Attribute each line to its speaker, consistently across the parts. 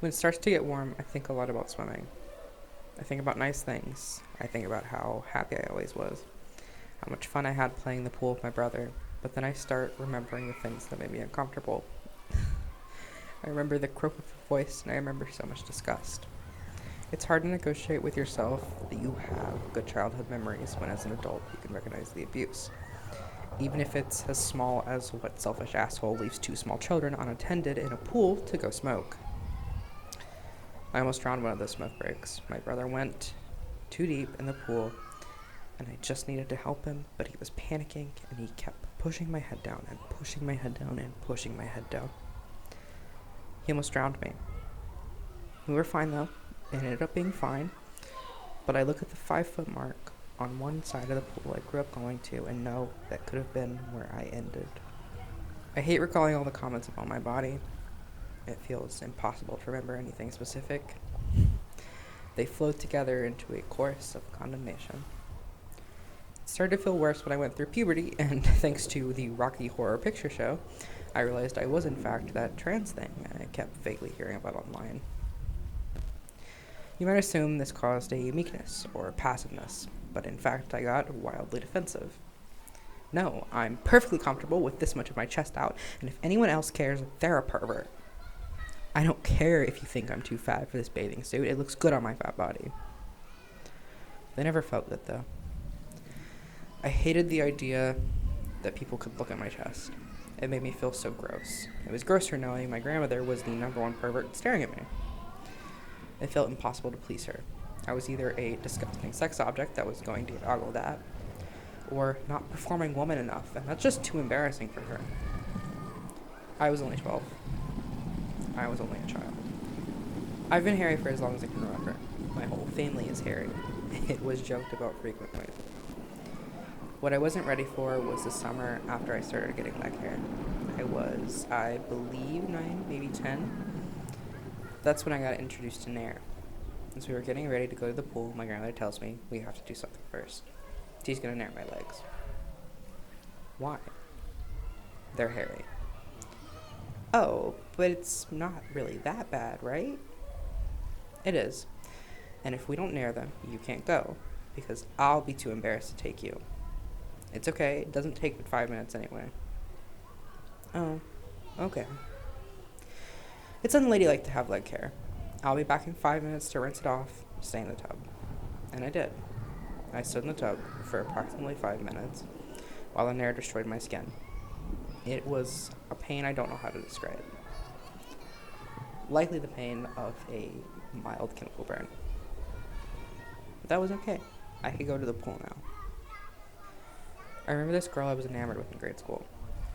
Speaker 1: When it starts to get warm, I think a lot about swimming. I think about nice things. I think about how happy I always was, how much fun I had playing in the pool with my brother. But then I start remembering the things that made me uncomfortable. I remember the croak of the voice, and I remember so much disgust. It's hard to negotiate with yourself that you have good childhood memories when, as an adult, you can recognize the abuse. Even if it's as small as what selfish asshole leaves two small children unattended in a pool to go smoke. I almost drowned one of those smoke breaks. My brother went too deep in the pool, and I just needed to help him, but he was panicking, and he kept pushing my head down and pushing my head down and pushing my head down. He almost drowned me. We were fine though. It ended up being fine, but I look at the 5 foot mark on one side of the pool I grew up going to and know that could have been where I ended. I hate recalling all the comments about my body. It feels impossible to remember anything specific. They flowed together into a chorus of condemnation. It started to feel worse when I went through puberty, and thanks to the Rocky Horror Picture Show, I realized I was in fact that trans thing I kept vaguely hearing about online. You might assume this caused a meekness or passiveness, but in fact I got wildly defensive. No, I'm perfectly comfortable with this much of my chest out, and if anyone else cares, they're a pervert. I don't care if you think I'm too fat for this bathing suit, it looks good on my fat body. They never felt good though. I hated the idea that people could look at my chest. It made me feel so gross. It was grosser knowing my grandmother was the number one pervert staring at me. It felt impossible to please her. I was either a disgusting sex object that was going to get ogled at, or not performing woman enough, and that's just too embarrassing for her. I was only 12. I was only a child. I've been hairy for as long as I can remember. My whole family is hairy. It was joked about frequently. What I wasn't ready for was the summer after I started getting leg hair. I was, I believe, 9, maybe 10. That's when I got introduced to Nair. As we were getting ready to go to the pool, my grandmother tells me we have to do something first. She's gonna nair my legs. Why? They're hairy. Oh, but it's not really that bad, right? It is. And if we don't nair them, you can't go, because I'll be too embarrassed to take you. It's okay, it doesn't take but 5 minutes anyway. Oh, okay. It's unladylike to have leg hair. I'll be back in 5 minutes to rinse it off, stay in the tub. And I did. I stood in the tub for approximately 5 minutes, while the nair destroyed my skin. It was a pain I don't know how to describe. Likely the pain of a mild chemical burn. But that was okay. I could go to the pool now. I remember this girl I was enamored with in grade school.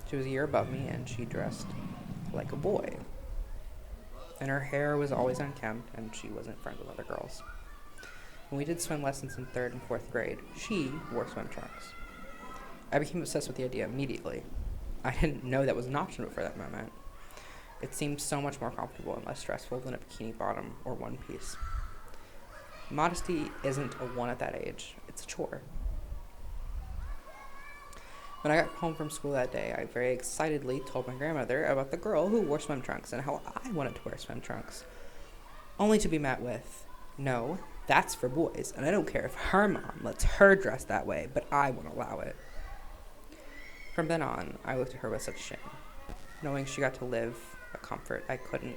Speaker 1: She was a year above me, and she dressed like a boy. And her hair was always unkempt, and she wasn't friends with other girls. When we did swim lessons in 3rd and 4th grade, she wore swim trunks. I became obsessed with the idea immediately. I didn't know that was an option before that moment. It seemed so much more comfortable and less stressful than a bikini bottom or one piece. Modesty isn't a one at that age, it's a chore. When I got home from school that day, I very excitedly told my grandmother about the girl who wore swim trunks and how I wanted to wear swim trunks. Only to be met with, no, that's for boys, and I don't care if her mom lets her dress that way, but I won't allow it. From then on, I looked at her with such shame, knowing she got to live a comfort I couldn't